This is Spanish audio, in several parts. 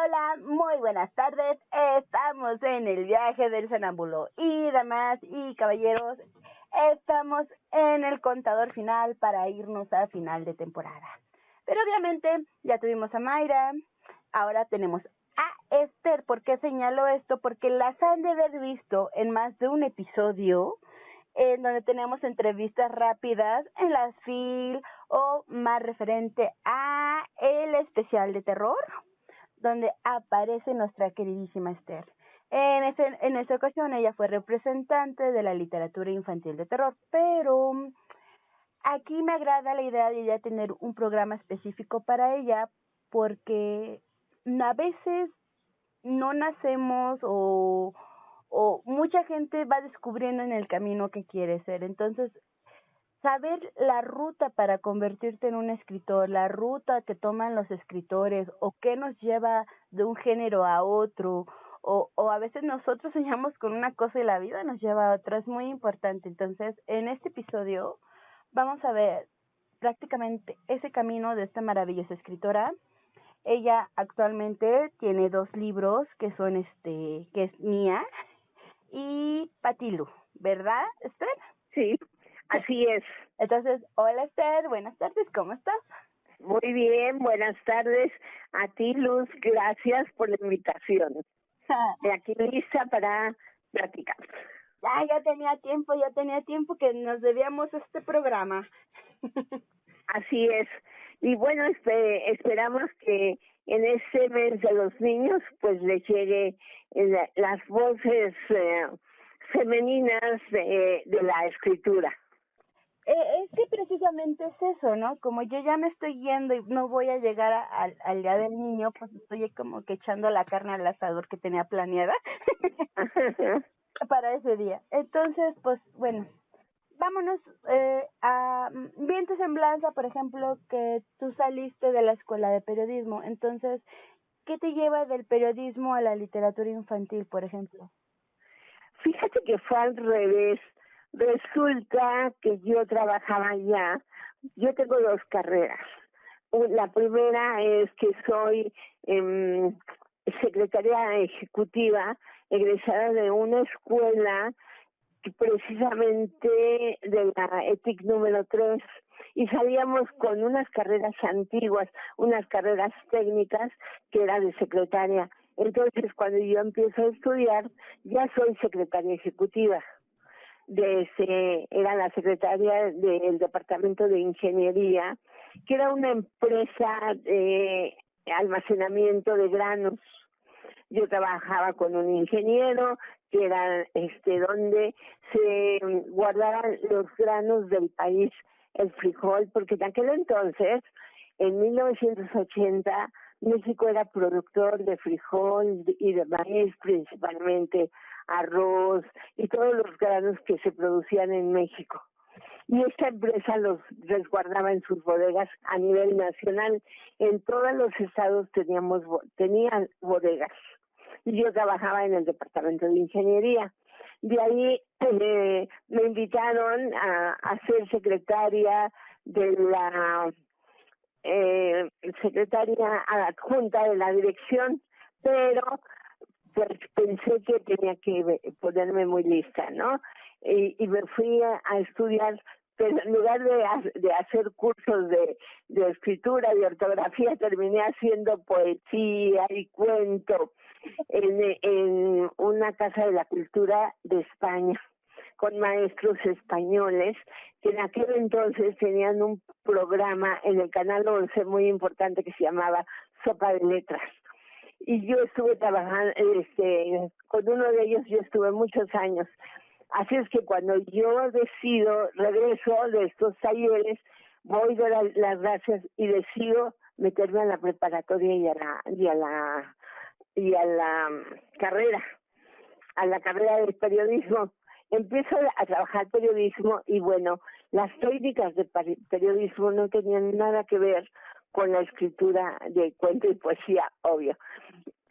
Hola, muy buenas tardes. Estamos en el viaje del sonámbulo. Y damas y caballeros, estamos en el contador final para irnos a final de temporada. Pero obviamente ya tuvimos a Mayra, ahora tenemos a Esther. ¿Por qué señalo esto? Porque las han de haber visto en más de un episodio en donde tenemos entrevistas rápidas en la FIL o más referente a el especial de terror, donde aparece nuestra queridísima Esther. En esa ocasión ella fue representante de la literatura infantil de terror, pero aquí me agrada la idea de ya tener un programa específico para ella, porque a veces no nacemos o mucha gente va descubriendo en el camino que quiere ser. Entonces, saber la ruta para convertirte en un escritor, la ruta que toman los escritores o qué nos lleva de un género a otro, o a veces nosotros soñamos con una cosa y la vida nos lleva a otra, es muy importante. Entonces, en este episodio vamos a ver prácticamente ese camino de esta maravillosa escritora. Ella actualmente tiene 2 libros que son que es Mía y Patilu, ¿verdad, Esther? Sí, así es. Entonces, hola Esther, buenas tardes, ¿cómo estás? Muy bien, buenas tardes a ti, Luz, gracias por la invitación. Aquí lista para platicar. Ya tenía tiempo que nos debíamos este programa. Así es. Y bueno, esperamos que en este mes de los niños pues les llegue las voces femeninas de la escritura. Es que precisamente es eso, ¿no? Como yo ya me estoy yendo y no voy a llegar al Día del Niño, pues estoy como que echando la carne al asador que tenía planeada para ese día. Entonces, pues bueno, vámonos a bien tu semblanza, por ejemplo, que tú saliste de la escuela de periodismo. Entonces, ¿qué te lleva del periodismo a la literatura infantil, por ejemplo? Fíjate que fue al revés. Resulta que yo trabajaba ya, yo tengo 2 carreras. La primera es que soy secretaria ejecutiva egresada de una escuela precisamente de la ETIC número 3 y salíamos con unas carreras antiguas, unas carreras técnicas que era de secretaria. Entonces cuando yo empiezo a estudiar ya soy secretaria ejecutiva. Era la secretaria del Departamento de Ingeniería, que era una empresa de almacenamiento de granos. Yo trabajaba con un ingeniero que era donde se guardaban los granos del país, el frijol, porque en aquel entonces, en 1980, México era productor de frijol y de maíz, principalmente arroz y todos los granos que se producían en México. Y esta empresa los resguardaba en sus bodegas a nivel nacional. En todos los estados tenían bodegas. Y yo trabajaba en el departamento de ingeniería. De ahí me invitaron a ser secretaria de la secretaria adjunta de la dirección, pero pues pensé que tenía que ponerme muy lista, ¿no? Y me fui a estudiar, pero en lugar de hacer cursos de escritura y ortografía, terminé haciendo poesía y cuento en una casa de la cultura de España, con maestros españoles que en aquel entonces tenían un programa en el Canal 11 muy importante que se llamaba Sopa de Letras. Y yo estuve trabajando, con uno de ellos yo estuve muchos años. Así es que cuando yo regreso de estos talleres, voy de las gracias y decido meterme a la preparatoria y a la carrera de periodismo. Empiezo a trabajar periodismo y bueno, las técnicas de periodismo no tenían nada que ver con la escritura de cuento y poesía, obvio.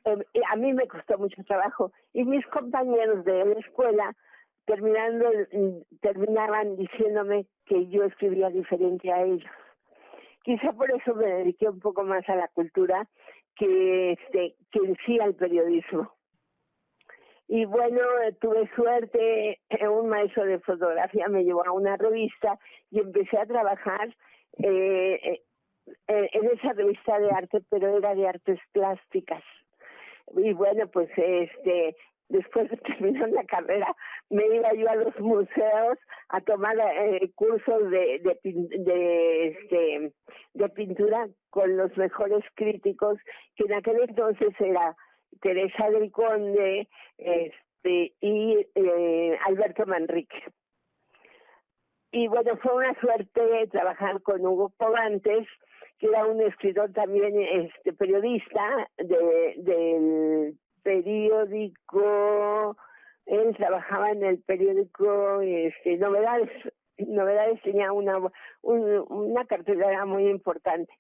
A mí me costó mucho trabajo y mis compañeros de la escuela terminaban diciéndome que yo escribía diferente a ellos. Quizá por eso me dediqué un poco más a la cultura que en sí al periodismo. Y bueno, tuve suerte, un maestro de fotografía me llevó a una revista y empecé a trabajar en esa revista de arte, pero era de artes plásticas. Y bueno, pues después de terminar la carrera me iba yo a los museos a tomar cursos de pintura con los mejores críticos, que en aquel entonces era Teresa del Conde y Alberto Manrique. Y bueno, fue una suerte trabajar con Hugo Covantes, que era un escritor también, periodista del periódico. Él trabajaba en el periódico Novedades tenía una cartelera muy importante.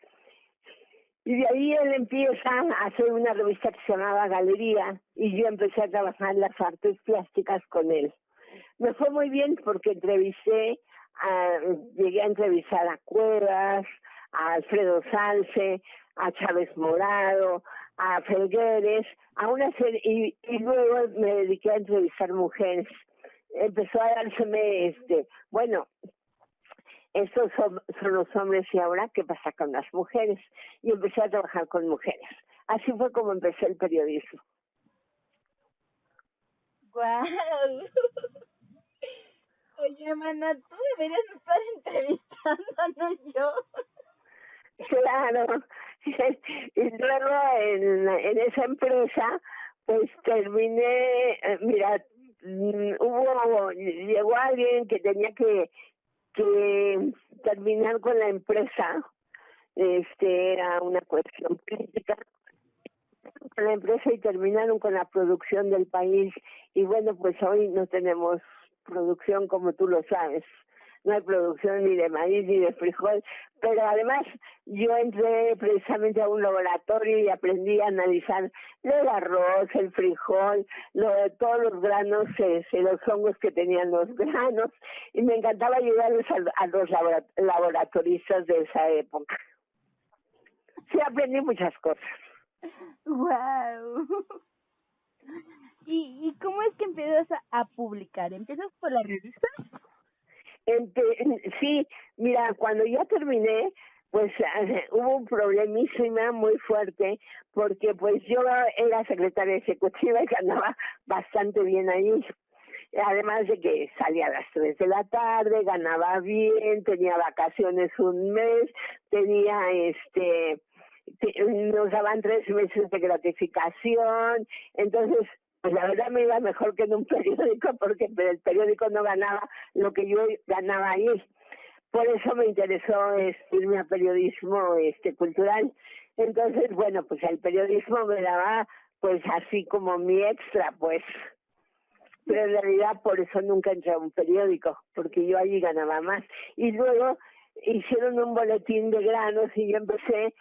Y de ahí él empieza a hacer una revista que se llamaba Galería, y yo empecé a trabajar en las artes plásticas con él. Me fue muy bien porque llegué a entrevistar a Cuevas, a Alfredo Salce, a Chávez Morado, a Felgueres, a una serie, y luego me dediqué a entrevistar mujeres. Empezó a dárseme, estos son los hombres y ahora, ¿qué pasa con las mujeres? Y empecé a trabajar con mujeres. Así fue como empecé el periodismo. ¡Guau! Oye, mana, tú deberías estar entrevistando, no yo. Claro. Y luego en esa empresa, pues terminé, mira, llegó alguien que tenía que terminar con la empresa. Era una cuestión política con la empresa y terminaron con la producción del país. Y bueno, pues hoy no tenemos producción, como tú lo sabes. No hay producción ni de maíz ni de frijol, pero además yo entré precisamente a un laboratorio y aprendí a analizar el arroz, el frijol, todos los granos, los hongos que tenían los granos, y me encantaba ayudarles a los laboratoristas de esa época. Sí, aprendí muchas cosas. ¡Wow! ¿Y cómo es que empiezas a publicar? ¿Empiezas por la revista? Sí, mira, cuando ya terminé, pues hubo un problemísima muy fuerte, porque pues yo era secretaria ejecutiva y ganaba bastante bien ahí. Además de que salía a las 3 de la tarde, ganaba bien, tenía vacaciones un mes, tenía nos daban 3 meses de gratificación, entonces pues la verdad me iba mejor que en un periódico, porque el periódico no ganaba lo que yo ganaba ahí. Por eso me interesó irme a periodismo cultural. Entonces, bueno, pues el periodismo me daba pues así como mi extra, pues. Pero en realidad por eso nunca entré a un periódico, porque yo allí ganaba más. Y luego hicieron un boletín de granos y yo empecé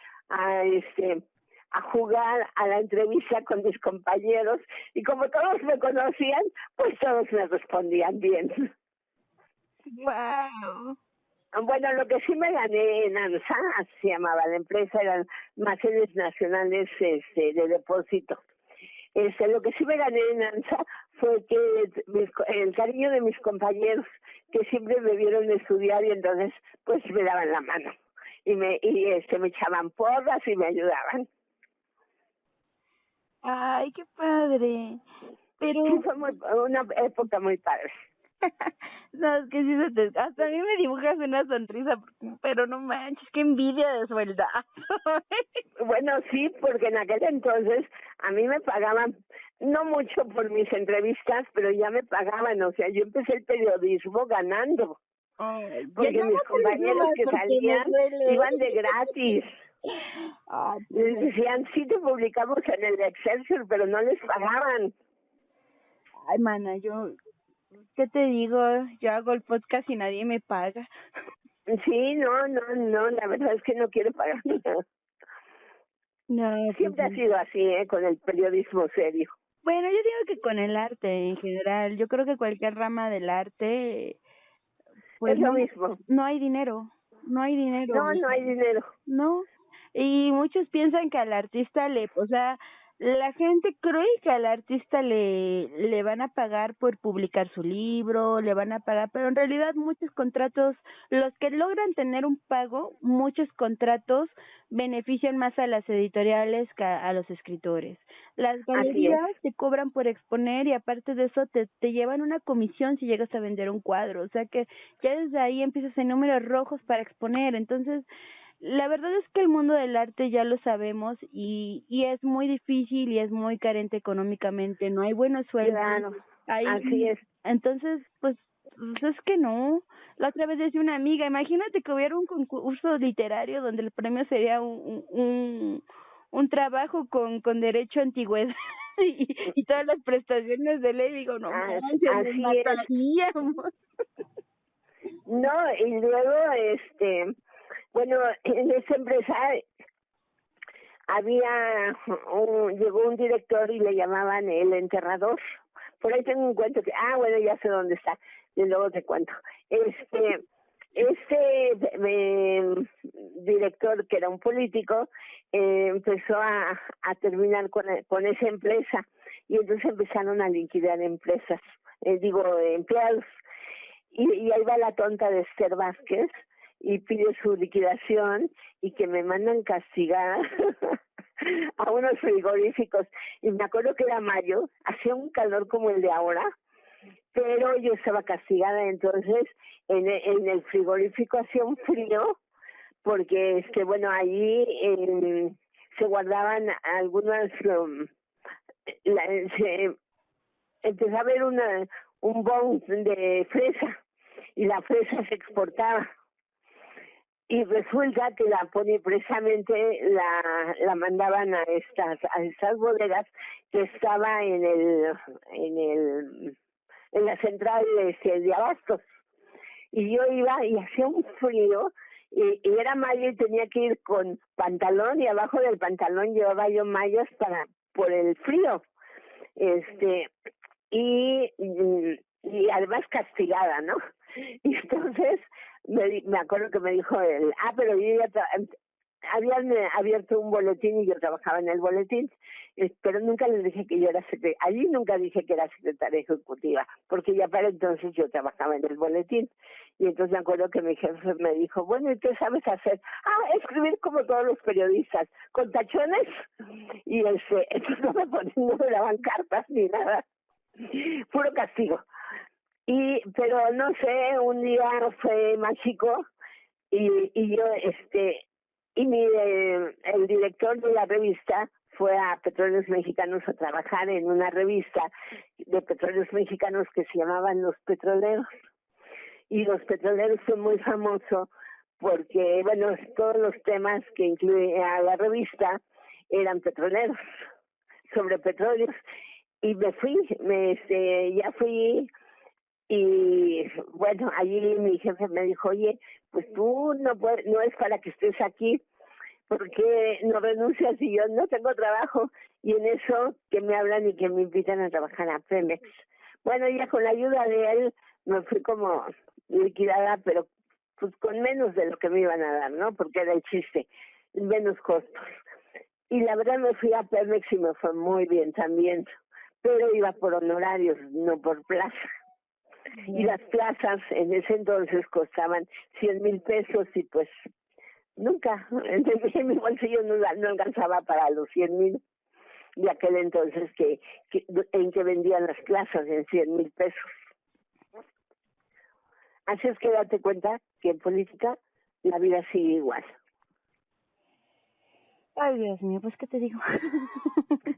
a jugar a la entrevista con mis compañeros, y como todos me conocían, pues todos me respondían bien. ¡Wow! Bueno, lo que sí me gané en ANSA, se llamaba la empresa, eran almacenes nacionales de depósito. Lo que sí me gané en ANSA fue que el cariño de mis compañeros, que siempre me vieron estudiar, y entonces pues me daban la mano y me echaban porras y me ayudaban. ¡Ay, qué padre! Pero Sí, fue una época muy padre. no, es que sí hasta a mí me dibujas una sonrisa, pero no manches, qué envidia de sueldazo. Bueno, sí, porque en aquel entonces a mí me pagaban, no mucho por mis entrevistas, pero ya me pagaban, o sea, yo empecé el periodismo ganando. Ay, porque mis compañeros que salían iban de gratis. Les decían, sí te publicamos en el Excelsior, pero no les pagaban. Ay, mana, ¿qué te digo? Yo hago el podcast y nadie me paga. Sí, no, la verdad es que no quiero pagar nada. No, Siempre ha sido así, con el periodismo serio. Bueno, yo digo que con el arte en general, yo creo que cualquier rama del arte, pues es lo mismo. No hay dinero. no hay dinero. No hay dinero. No, y muchos piensan que al artista o sea, la gente cree que al artista le van a pagar por publicar su libro, le van a pagar, pero en realidad muchos contratos, los que logran tener un pago, muchos contratos benefician más a las editoriales que a los escritores. Las Así es. galerías te cobran por exponer y aparte de eso te llevan una comisión si llegas a vender un cuadro, o sea que ya desde ahí empiezas en números rojos para exponer, entonces la verdad es que el mundo del arte ya lo sabemos y es muy difícil y es muy carente económicamente, no hay buenos sueldos, Claro, hay, así es. entonces pues es que no. La otra vez decía una amiga, imagínate que hubiera un concurso literario donde el premio sería un trabajo con derecho a antigüedad y todas las prestaciones de ley, digo, no manches, nos Así es. mataríamos. No, y luego, bueno, en esa empresa llegó un director y le llamaban el enterrador. Por ahí tengo un cuento que, bueno, ya sé dónde está, y luego te cuento. Director, que era un político, empezó a terminar con esa empresa y entonces empezaron a liquidar empresas, empleados. Y ahí va la tonta de Esther Vázquez y pide su liquidación y que me mandan castigar a unos frigoríficos. Y me acuerdo que era mayo, hacía un calor como el de ahora, pero yo estaba castigada, entonces en el frigorífico hacía un frío, porque allí se guardaban algunas, empezó a haber un boom de fresa, y la fresa se exportaba. Y resulta que precisamente la mandaban a estas bodegas que estaba en la central de abastos. Y yo iba y hacía un frío y era mayo y tenía que ir con pantalón y abajo del pantalón llevaba yo mallas por el frío. Y además castigada, ¿no? Y entonces me acuerdo que me dijo él, pero yo ya habían abierto un boletín y yo trabajaba en el boletín, pero nunca les dije que yo era secretaria, allí nunca dije que era secretaria ejecutiva, porque ya para entonces yo trabajaba en el boletín. Y entonces me acuerdo que mi jefe me dijo, bueno, ¿y qué sabes hacer? Escribir como todos los periodistas, con tachones, y entonces no me daban cartas ni nada, puro castigo. Pero no sé, un día fue más chico y yo, el director de la revista fue a Petróleos Mexicanos a trabajar en una revista de petróleos mexicanos que se llamaban Los Petroleros. Y Los Petroleros fue muy famoso porque, bueno, todos los temas que incluye a la revista eran petroleros, sobre petróleos. Y me fui, ya fui. Y bueno, allí mi jefe me dijo, oye, pues tú no es para que estés aquí, porque no renuncias, y yo no tengo trabajo. Y en eso que me hablan y que me invitan a trabajar a Pemex. Bueno, ya con la ayuda de él me fui como liquidada, pero pues con menos de lo que me iban a dar, ¿no? Porque era el chiste, menos costos. Y la verdad me fui a Pemex y me fue muy bien también, pero iba por honorarios, no por plaza. Y las plazas en ese entonces costaban 100,000 pesos y pues nunca, en mi bolsillo no alcanzaba para los 100,000 de aquel entonces en que vendían las plazas en 100,000 pesos. Así es que date cuenta que en política la vida sigue igual. Ay, Dios mío, pues, ¿qué te digo?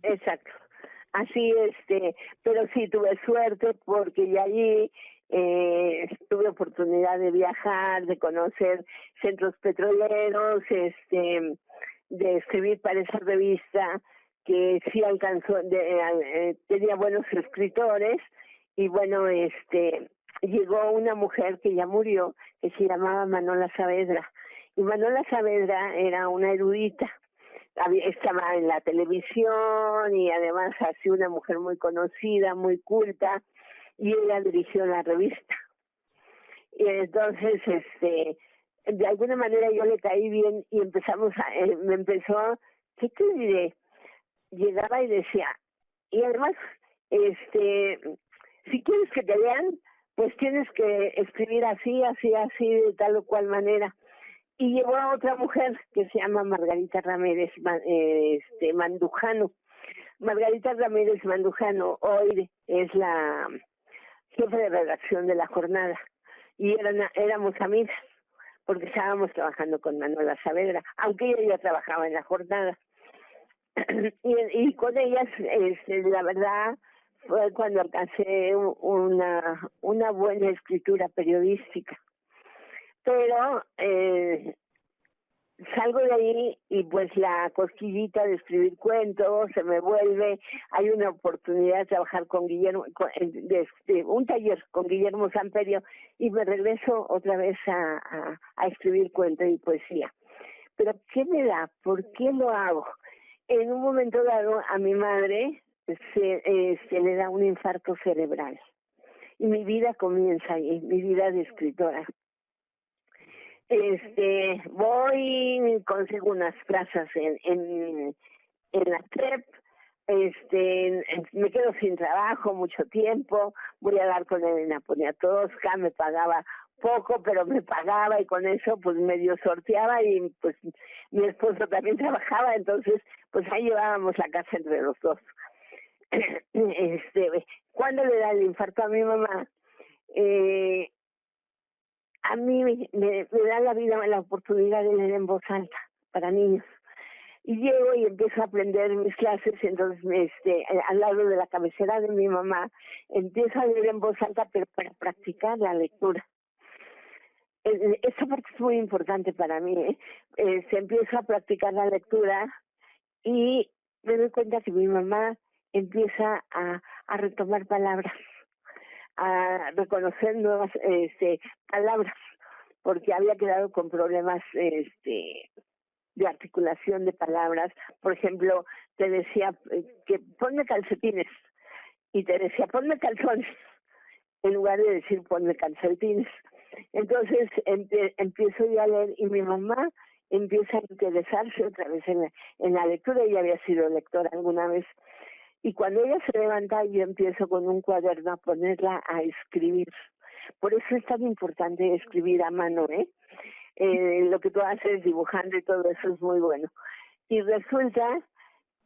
Exacto. Así, pero sí tuve suerte porque ya allí tuve oportunidad de viajar, de conocer centros petroleros, de escribir para esa revista que sí alcanzó, tenía buenos escritores. Y bueno, llegó una mujer que ya murió, que se llamaba Manola Saavedra. Y Manola Saavedra era una erudita. Estaba en la televisión y además así una mujer muy conocida, muy culta, y ella dirigió la revista. Y entonces de alguna manera yo le caí bien y me empezó, ¿qué te diré? Llegaba y decía, y además, si quieres que te vean, pues tienes que escribir así, así, así, de tal o cual manera. Y llevó a otra mujer que se llama Margarita Ramírez Mandujano. Margarita Ramírez Mandujano hoy es la jefe de redacción de La Jornada. Y éramos amigas, porque estábamos trabajando con Manuela Saavedra, aunque ella ya trabajaba en La Jornada. y con ellas, la verdad, fue cuando alcancé una buena escritura periodística. Pero salgo de ahí y pues la cosquillita de escribir cuentos se me vuelve. Hay una oportunidad de trabajar con Guillermo, un taller con Guillermo Samperio, y me regreso otra vez a escribir cuentos y poesía. Pero ¿qué me da? ¿Por qué lo hago? En un momento dado a mi madre se le da un infarto cerebral y mi vida comienza ahí, mi vida de escritora. Voy, consigo unas plazas en la CREP, me quedo sin trabajo mucho tiempo, voy a dar con Elena Poniatowska, me pagaba poco, pero me pagaba y con eso pues medio sorteaba y pues mi esposo también trabajaba, entonces pues ahí llevábamos la casa entre los dos. Cuando le da el infarto a mi mamá, a mí me da la vida la oportunidad de leer en voz alta para niños. Y llego y empiezo a aprender mis clases, entonces al lado de la cabecera de mi mamá, empiezo a leer en voz alta, pero para practicar la lectura. Esta parte es muy importante para mí, se empieza a practicar la lectura y me doy cuenta que mi mamá empieza a retomar palabras, a reconocer nuevas palabras, porque había quedado con problemas de articulación de palabras. Por ejemplo, te decía que ponme calcetines y te decía ponme calzones en lugar de decir ponme calcetines. Entonces empiezo yo a leer y mi mamá empieza a interesarse otra vez en la lectura. Ella había sido lectora alguna vez. Y cuando ella se levanta, yo empiezo con un cuaderno a ponerla a escribir. Por eso es tan importante escribir a mano, lo que tú haces dibujando y todo eso es muy bueno. Y resulta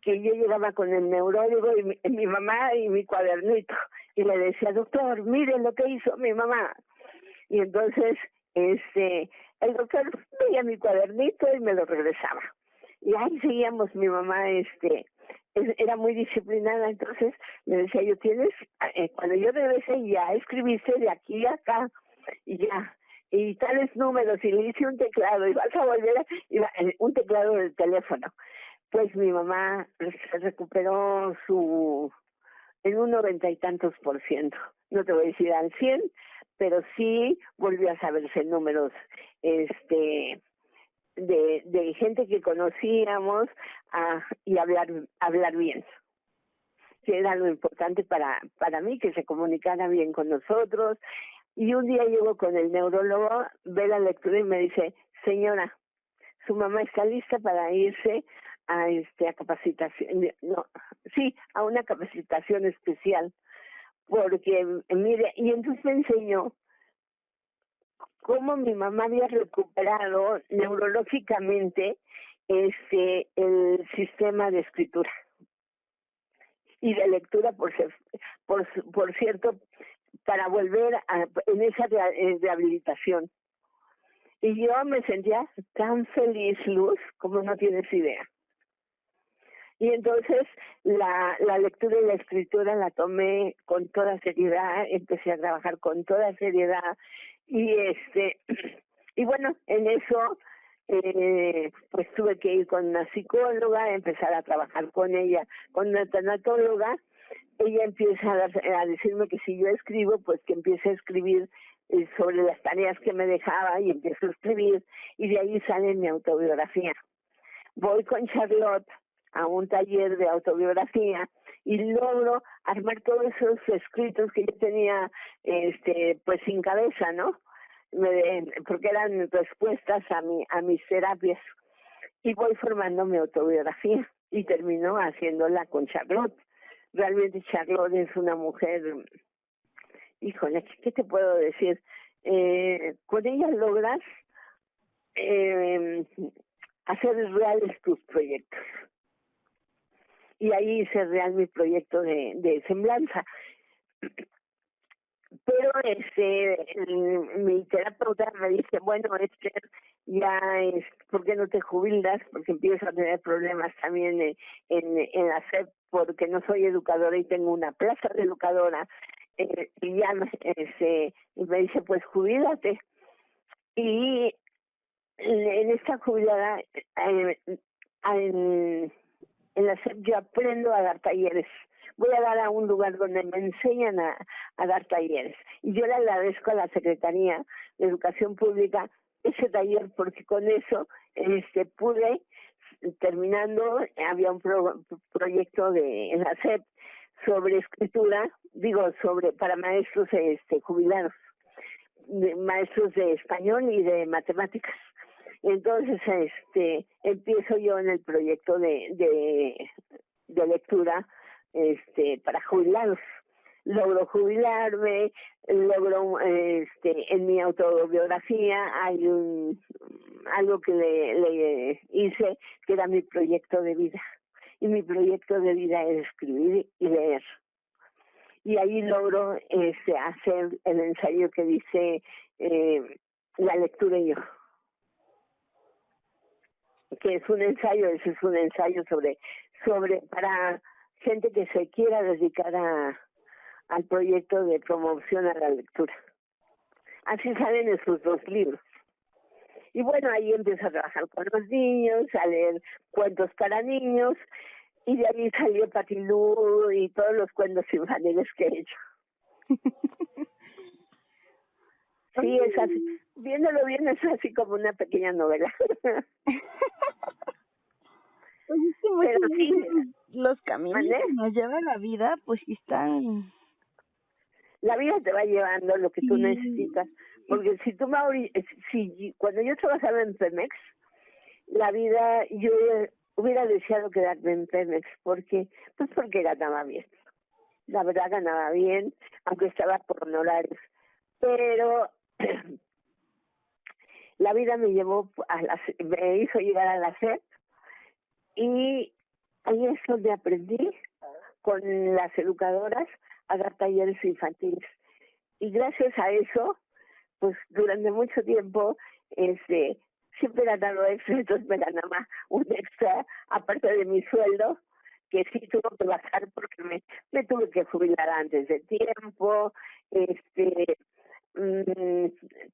que yo llegaba con el neurólogo y mi mamá y mi cuadernito, y le decía, doctor, mire lo que hizo mi mamá. Y entonces el doctor veía mi cuadernito y me lo regresaba. Y ahí seguíamos, mi mamá era muy disciplinada, entonces me decía, yo tienes, cuando yo regresé ya escribiste de aquí a acá, y ya, y tales números, y le hice un teclado, y vas a volver un teclado del teléfono. Pues mi mamá se recuperó en un 90 y tantos %. No te voy a decir al 100, pero sí volvió a saberse números de gente que conocíamos y hablar bien, que era lo importante para mí, que se comunicara bien con nosotros. Y un día llego con el neurólogo, ve la lectura y me dice, señora, su mamá está lista para irse a capacitación, a una capacitación especial, porque mire, y entonces me enseñó cómo mi mamá había recuperado neurológicamente el sistema de escritura y de lectura, por cierto, para volver en esa rehabilitación. Y yo me sentía tan feliz, Luz, como no tienes idea. Y entonces la lectura y la escritura la tomé con toda seriedad, empecé a trabajar con toda seriedad y y bueno, en eso pues tuve que ir con una psicóloga, empezar a trabajar con ella, con una tanatóloga. Ella empieza a decirme que si yo escribo, pues que empiece a escribir sobre las tareas que me dejaba, y empiezo a escribir, y de ahí sale mi autobiografía. Voy con Charlotte a un taller de autobiografía y logro armar todos esos escritos que yo tenía pues sin cabeza, ¿no? porque eran respuestas a mis terapias. Y voy formando mi autobiografía y termino haciéndola con Charlotte. Realmente Charlotte es una mujer, híjole, ¿qué te puedo decir? Con ella logras hacer reales tus proyectos. Y ahí hice real mi proyecto de semblanza. Pero mi terapeuta me dice, bueno, ya es, ¿por qué no te jubilas? Porque empiezo a tener problemas también en la SEP, porque no soy educadora y tengo una plaza de educadora. Y ya me dice, pues jubílate. Y en esta jubilada, en la SEP yo aprendo a dar talleres. Voy a dar a un lugar donde me enseñan a dar talleres. Y yo le agradezco a la Secretaría de Educación Pública ese taller, porque con eso pude, terminando, había un proyecto en la SEP sobre escritura, para maestros jubilados, maestros de español y de matemáticas. Entonces, empiezo yo en el proyecto de lectura para jubilados. Logro jubilarme, en mi autobiografía hay algo que le hice, que era mi proyecto de vida. Y mi proyecto de vida es escribir y leer. Y ahí logro hacer el ensayo que dice La lectura y yo, que es un ensayo, ese es un ensayo sobre para gente que se quiera dedicar al proyecto de promoción a la lectura. Así salen esos dos libros. Y bueno, ahí empiezo a trabajar con los niños, a leer cuentos para niños, y de ahí salió Patilú y todos los cuentos infantiles que he hecho. Sí, es así. Viéndolo bien, es así como una pequeña novela. Pues es que muchas veces los caminos que nos lleva la vida, pues están... La vida te va llevando lo que tú necesitas. Porque si tú, Mauri, cuando yo trabajaba en Pemex, la vida, yo hubiera deseado quedarme en Pemex, porque ganaba bien. La verdad ganaba bien, aunque estaba por honorarios. Pero la vida me llevó me hizo llegar a la SEP, y ahí es donde aprendí con las educadoras a dar talleres infantiles. Y gracias a eso, pues durante mucho tiempo, siempre he ganado extra, entonces me ganaba un extra aparte de mi sueldo, que sí tuvo que bajar porque me tuve que jubilar antes de tiempo.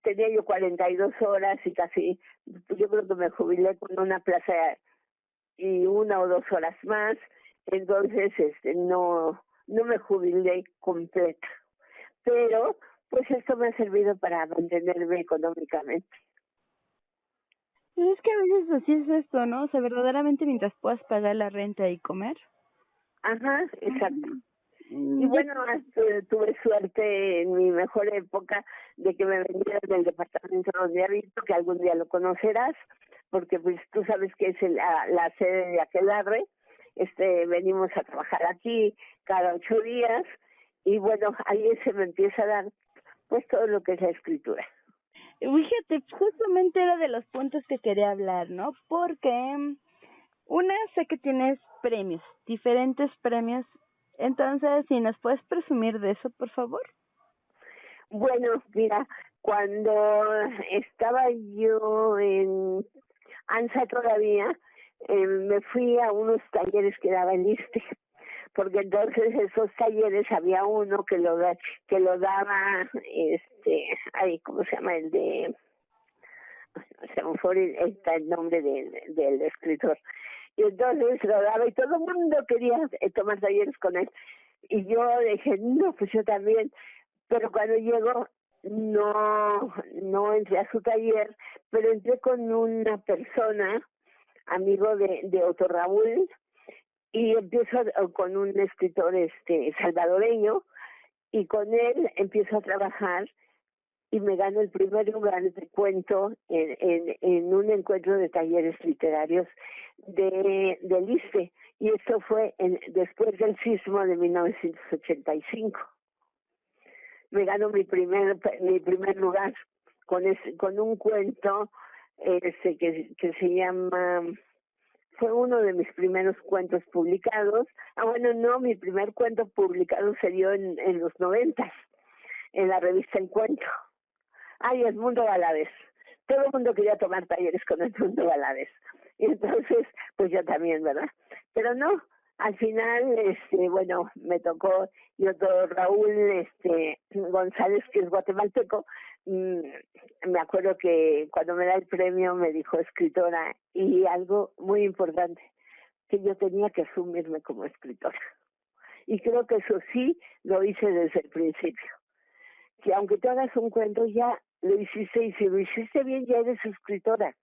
Tenía yo 42 horas y casi, yo creo que me jubilé con una plaza y 1 o 2 horas más. Entonces no me jubilé completa, pero pues esto me ha servido para mantenerme económicamente. Es que a veces así es esto, ¿no? O sea, verdaderamente mientras puedas pagar la renta y comer. Ajá, exacto. Y bueno, tuve suerte en mi mejor época de que me vendieron del departamento donde habito, que algún día lo conocerás, porque pues tú sabes que es la sede de Aquelarre. Venimos a trabajar aquí cada 8 días, y bueno, ahí se me empieza a dar pues todo lo que es la escritura. Fíjate, justamente era de los puntos que quería hablar, ¿no? Porque sé que tienes premios, diferentes premios. Entonces, si nos puedes presumir de eso, por favor. Bueno, mira, cuando estaba yo en ANSA todavía, me fui a unos talleres que daba el ISSSTE, porque entonces esos talleres había uno que lo daba, ¿cómo se llama? El de, se me fue el nombre del escritor. Y entonces lo daba y todo el mundo quería tomar talleres con él. Y yo dije, no, pues yo también. Pero cuando llego, no entré a su taller, pero entré con una persona, amigo de Otto Raúl, y empiezo con un escritor salvadoreño, y con él empiezo a trabajar y me gano el primer lugar de cuento en un encuentro de talleres literarios del ISSSTE, y esto fue después del sismo de 1985. Me gano mi primer lugar con un cuento que se llama, fue uno de mis primeros cuentos publicados. Mi primer cuento publicado se dio en los 90, en la revista El Cuento. Edmundo Valadez. Todo el mundo quería tomar talleres con Edmundo Valadez. Y entonces, pues yo también, ¿verdad? Pero no, al final, me tocó, Raúl González, que es guatemalteco, me acuerdo que cuando me da el premio me dijo escritora, y algo muy importante, que yo tenía que asumirme como escritora. Y creo que eso sí lo hice desde el principio. Que aunque te hagas un cuento, ya lo hiciste, y si lo hiciste bien, ya eres escritora.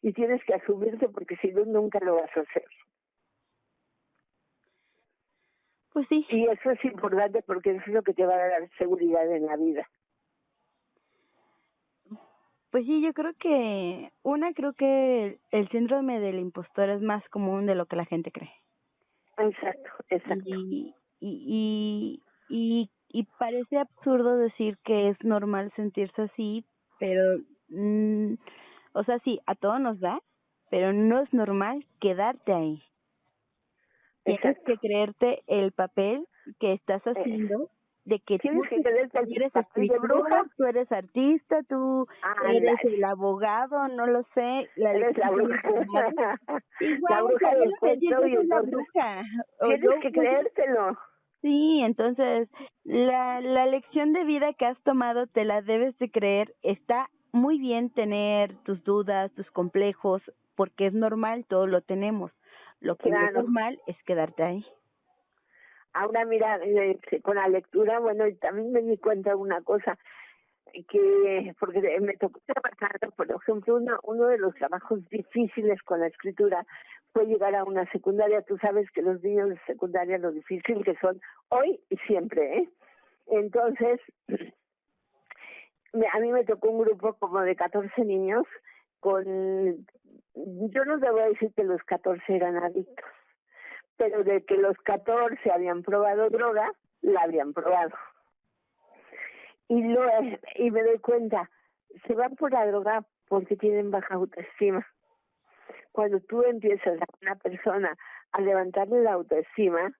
Y tienes que asumirte, porque si no, nunca lo vas a hacer. Pues sí. Y eso es importante, porque eso es lo que te va a dar seguridad en la vida. Pues sí, yo creo que el síndrome del impostor es más común de lo que la gente cree. Exacto. Y parece absurdo decir que es normal sentirse así, pero, o sea, sí, a todos nos da, pero no es normal quedarte ahí. Tienes que creerte el papel que estás haciendo, de que tú eres escritora, tú eres artista, tú eres el abogado, no lo sé. Eres la bruja. La bruja del cuento y la bruja. Tienes que creértelo. Sí, entonces la lección de vida que has tomado te la debes de creer. Está muy bien tener tus dudas, tus complejos, porque es normal, todos lo tenemos. Lo que no es normal es quedarte ahí. Ahora mira, con la lectura, y también me di cuenta de una cosa, porque me tocó trabajar, por ejemplo, uno de los trabajos difíciles con la escritura fue llegar a una secundaria. Tú sabes que los niños de secundaria lo difícil que son hoy y siempre, ¿eh? Entonces, a mí me tocó un grupo como de 14 niños yo no te voy a decir que los 14 eran adictos, pero de que los 14 habían probado droga, la habían probado. Y me doy cuenta, se van por la droga porque tienen baja autoestima. Cuando tú empiezas a una persona a levantarle la autoestima,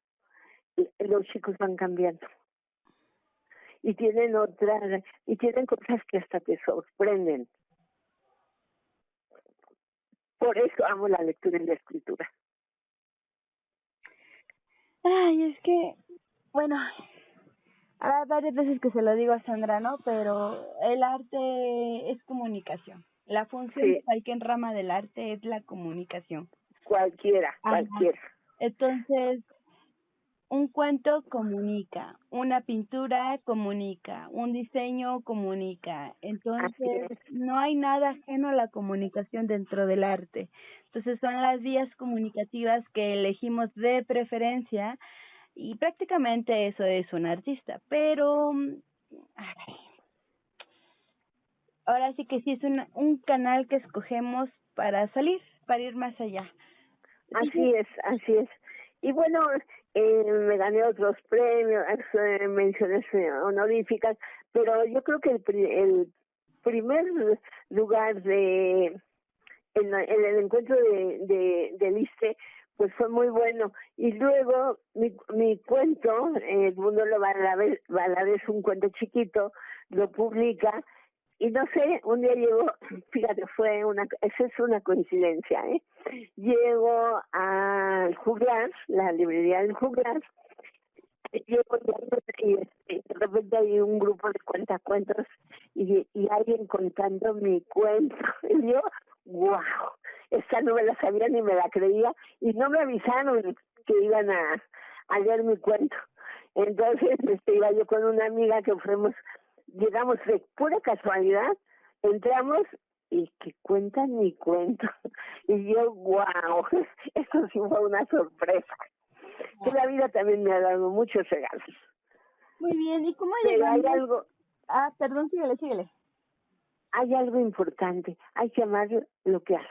los chicos van cambiando. Y tienen cosas que hasta te sorprenden. Por eso amo la lectura y la escritura. Es que, hay varias veces que se lo digo a Sandra, ¿no? Pero el arte es comunicación. La función de cualquier rama del arte es la comunicación. Cualquiera. Entonces, un cuento comunica, una pintura comunica, un diseño comunica. Entonces, no hay nada ajeno a la comunicación dentro del arte. Entonces, son las vías comunicativas que elegimos de preferencia, y prácticamente eso es un artista. Pero ahora sí que sí es un canal que escogemos para salir, para ir más allá. Así es. Y me gané otros premios, menciones honoríficas, pero yo creo que el primer lugar en el encuentro del ISSSTE, pues fue muy bueno. Y luego mi cuento, Edmundo Valadez, un cuento chiquito, lo publica. Y no sé, un día llegó, fíjate, esa es una coincidencia, ¿eh? Llego al Juglar, la librería del Juglar, y de repente hay un grupo de cuentacuentos y alguien contando mi cuento. Y yo, wow, esta no me la sabía ni me la creía, y no me avisaron que iban a leer mi cuento. Entonces iba yo con una amiga que llegamos de pura casualidad, entramos y que cuentan mi cuento. Y yo, wow, esto sí fue una sorpresa. Que la vida también me ha dado muchos regalos. Muy bien, ¿y cómo llegamos? Perdón, síguele. Hay algo importante, hay que amar lo que haces,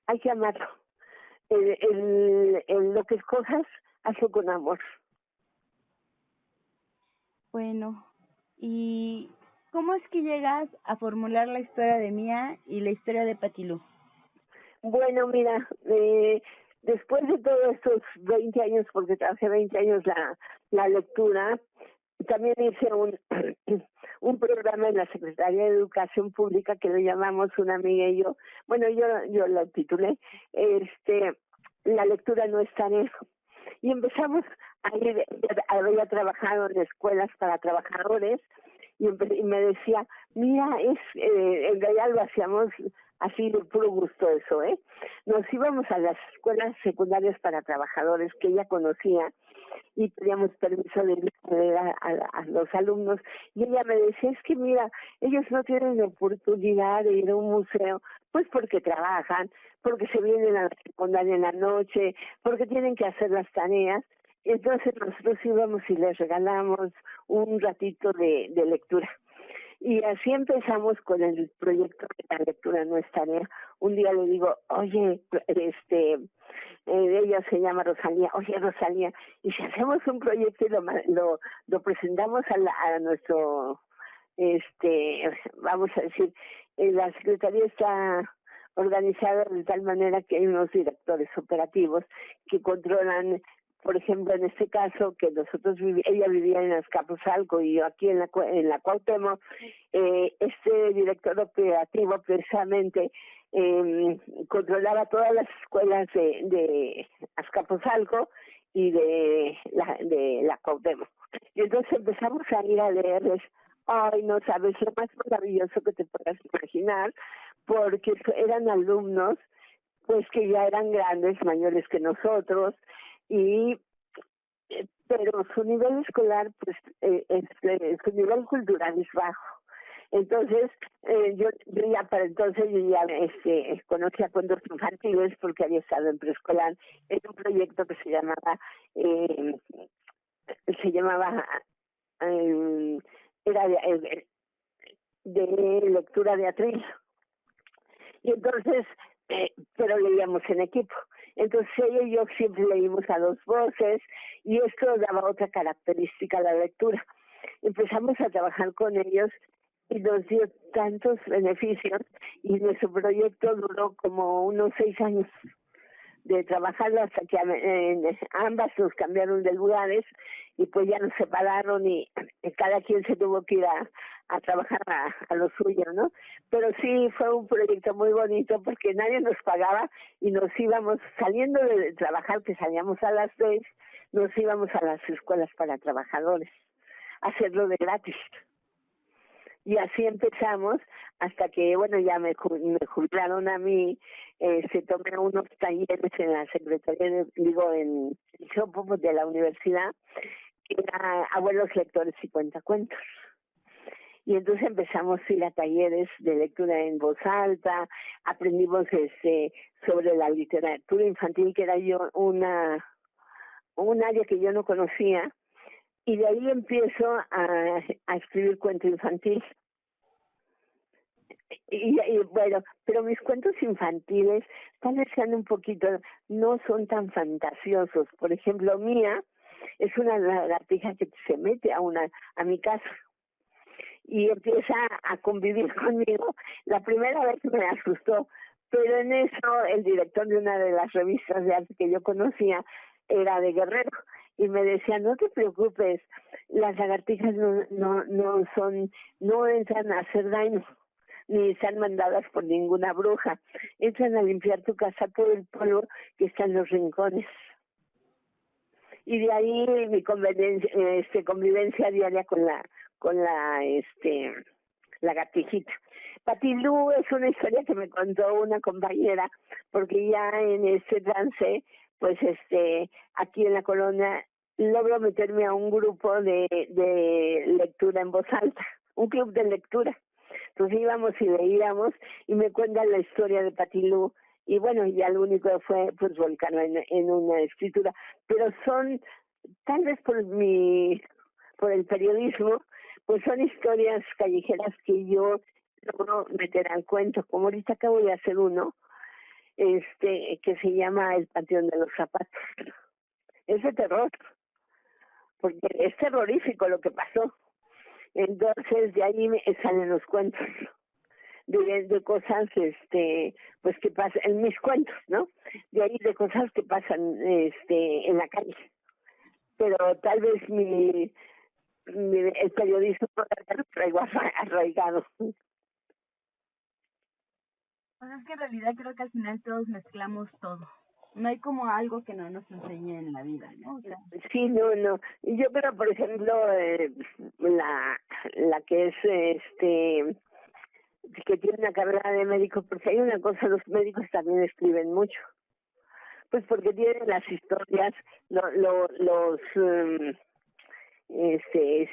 hay que amarlo. Lo que escojas, hazlo con amor. Bueno, ¿y cómo es que llegas a formular la historia de Mía y la historia de Patilú? Bueno, mira, después de todos estos 20 años, porque hace 20 años la lectura, también hice un programa en la Secretaría de Educación Pública que lo llamamos una amiga y yo. Bueno, yo lo titulé, La lectura no es tarea. Y empezamos a ir, había trabajado en escuelas para trabajadores y me decía, mira, en realidad lo hacíamos así de puro gusto eso, ¿eh? Nos íbamos a las escuelas secundarias para trabajadores que ella conocía y pedíamos permiso de leer a los alumnos y ella me decía, es que mira, ellos no tienen la oportunidad de ir a un museo, pues porque trabajan, porque se vienen a la secundaria en la noche, porque tienen que hacer las tareas. Entonces nosotros íbamos y les regalamos un ratito de lectura. Y así empezamos con el proyecto de La lectura no es tarea. Un día le digo, oye, ella se llama Rosalía, oye Rosalía, y si hacemos un proyecto y lo presentamos a nuestro, vamos a decir, la Secretaría está organizada de tal manera que hay unos directores operativos que controlan, por ejemplo, en este caso, que ella vivía en Azcapotzalco y yo aquí en la Cuauhtémoc, este director operativo precisamente controlaba todas las escuelas de Azcapotzalco y de la Cuauhtémoc. Y entonces empezamos a ir a leerles. Ay, no sabes, lo más maravilloso que te puedas imaginar, porque eran alumnos pues que ya eran grandes, mayores que nosotros, pero su nivel escolar, pues su nivel cultural es bajo. Entonces, yo ya para entonces yo ya conocía cuentos infantiles porque había estado en preescolar en un proyecto que se llamaba eh, era de lectura de atril. Y entonces, pero leíamos en equipo. Entonces ella y yo siempre leímos a dos voces y esto daba otra característica a la lectura. Empezamos a trabajar con ellos y nos dio tantos beneficios y nuestro proyecto duró como unos 6 años de trabajarlo hasta que ambas nos cambiaron de lugares y pues ya nos separaron y cada quien se tuvo que ir a trabajar a lo suyo, ¿no? Pero sí fue un proyecto muy bonito porque nadie nos pagaba y nos íbamos, saliendo de trabajar, que salíamos a las 6, nos íbamos a las escuelas para trabajadores a hacerlo de gratis. Y así empezamos hasta que, bueno, ya me jubilaron a mí, se tomé unos talleres en la Secretaría, en el Chopo de la universidad, que era abuelos lectores y cuentacuentos. Y entonces empezamos a ir a talleres de lectura en voz alta, aprendimos sobre la literatura infantil, que era yo un área que yo no conocía, y de ahí empiezo a escribir cuento infantil. Y bueno, pero mis cuentos infantiles tal vez sean un poquito, no son tan fantasiosos. Por ejemplo, Mía es una lagartija que se mete a mi casa y empieza a convivir conmigo. La primera vez me asustó, pero en eso el director de una de las revistas de arte que yo conocía era de Guerrero y me decía, no te preocupes, las lagartijas no entran a hacer daño ni están mandadas por ninguna bruja, entran a limpiar tu casa todo el polvo que está en los rincones. Y de ahí mi convivencia diaria con la gatijita. Patilú es una historia que me contó una compañera, porque ya en ese trance, pues aquí en la colonia logro meterme a un grupo de lectura en voz alta, un club de lectura. Entonces íbamos y leíamos y me cuentan la historia de Patilú y bueno, ya lo único fue pues volcarlo en una escritura, pero son, tal vez por el periodismo, pues son historias callejeras que yo logro meter al cuento, como ahorita acabo de hacer uno, que se llama El Panteón de los Zapatos. Es de terror, porque es terrorífico lo que pasó. Entonces de ahí me salen los cuentos de cosas pues que pasan en mis cuentos, ¿no? De ahí de cosas que pasan en la calle. Pero tal vez el periodismo lo traigo arraigado. Pues es que en realidad creo que al final todos mezclamos todo. No hay como algo que no nos enseñe en la vida, ¿no? O sea, sí, no. Yo creo, por ejemplo, la que es que tiene una carrera de médico, porque hay una cosa, los médicos también escriben mucho. Pues porque tienen las historias, los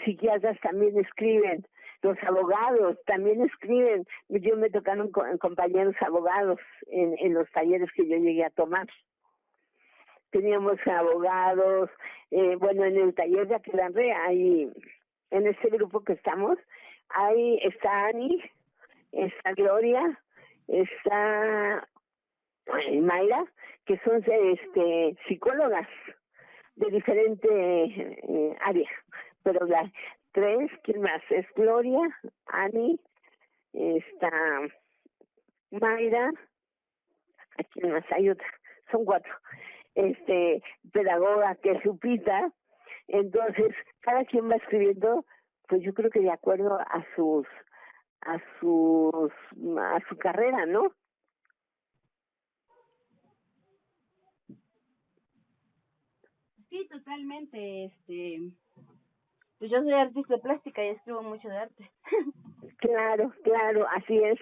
psiquiatras también escriben, los abogados también escriben. Yo me tocaron compañeros abogados en los talleres que yo llegué a tomar. Teníamos abogados, en el taller de Aquelarre, ahí, en este grupo que estamos, ahí está Ani, está Gloria, está Mayra, que son psicólogas de diferente área, pero las tres, ¿quién más? Es Gloria, Ani, está Mayra, ¿quién más? Hay otra, son cuatro. Pedagoga que es Lupita. Entonces cada quien va escribiendo, pues yo creo que de acuerdo a su carrera, ¿no? sí, totalmente, pues yo soy artista plástica y escribo mucho de arte. Claro, así es.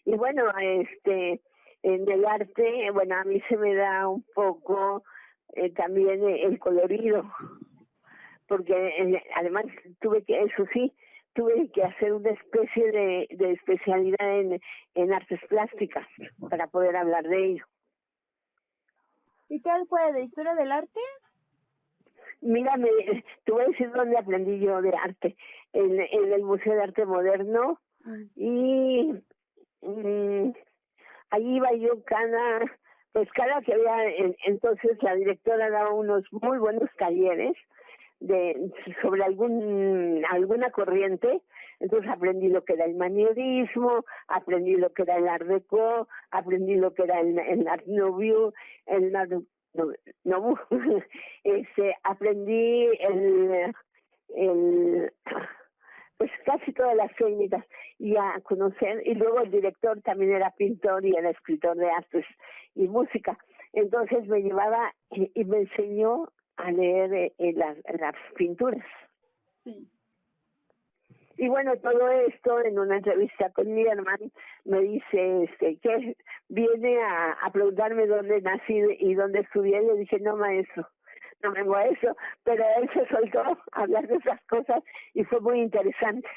Y bueno, en el arte, bueno, a mí se me da un poco también el colorido, porque además tuve que hacer una especie de especialidad en artes plásticas para poder hablar de ello. ¿Y qué fue de historia del arte? Mira, te voy a decir dónde aprendí yo de arte, en el Museo de Arte Moderno, y allí iba yo cada que había, entonces la directora daba unos muy buenos talleres sobre alguna corriente. Entonces aprendí lo que era el manierismo, aprendí lo que era el Art Deco, aprendí lo que era el Art Nouveau, el Art Nouveau, aprendí pues casi todas las técnicas y a conocer, y luego el director también era pintor y era escritor de artes y música. Entonces me llevaba y me enseñó a leer las pinturas. Sí. Y bueno, todo esto en una entrevista con mi hermano me dice que viene a preguntarme dónde nací y dónde estudié. Yo dije, no, maestro, no vengo a eso, pero él se soltó a hablar de esas cosas y fue muy interesante.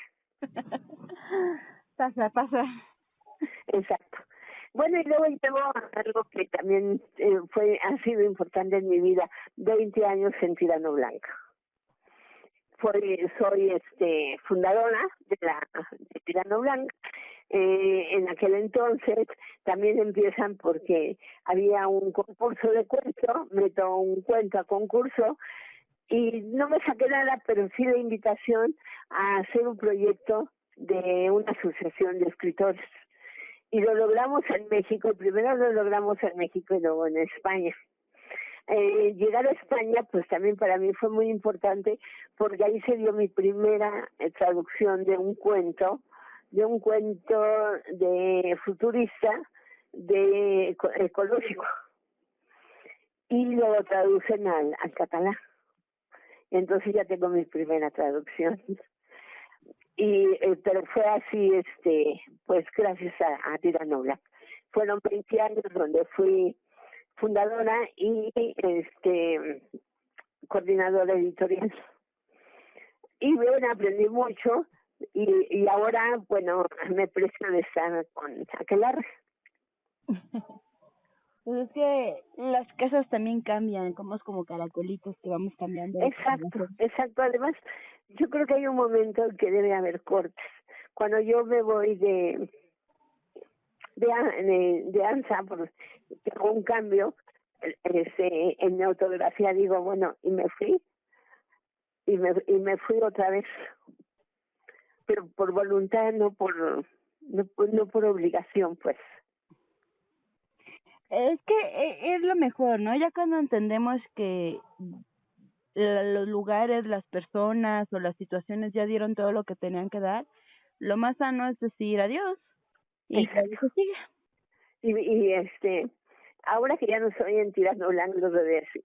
Pasa. Exacto. Bueno, y luego llevo algo que también ha sido importante en mi vida, 20 años en Tirano Blanco. Soy fundadora de Tirano Blanco. En aquel entonces también empiezan porque había un concurso de cuento, meto un cuento a concurso y no me saqué nada, pero sí la invitación a hacer un proyecto de una asociación de escritores. Y lo logramos en México, primero lo logramos en México y luego en España. Llegar a España, pues también para mí fue muy importante, porque ahí se dio mi primera traducción de un cuento de futurista, ecológico, y lo traducen al catalán. Entonces ya tengo mi primera traducción. Pero fue así, pues gracias a Tirano Blanco. Fueron 20 años donde fui fundadora y coordinadora editorial. Y bueno, aprendí mucho y ahora, bueno, me precio de estar con Aquelarre. Pues es que las casas también cambian, como caracolitos que vamos cambiando de Exacto, casa. exacto. Además, yo creo que hay un momento en que debe haber cortes. Cuando yo me voy de ANSA, porque hago un cambio, en mi autografía digo, bueno, y me fui, y me fui otra vez, pero por voluntad, no por obligación, pues. Es que es lo mejor, ¿no? Ya cuando entendemos que los lugares, las personas o las situaciones ya dieron todo lo que tenían que dar, lo más sano es decir adiós y que Exacto. se siga. Ahora que ya no soy en Tirando Blanco,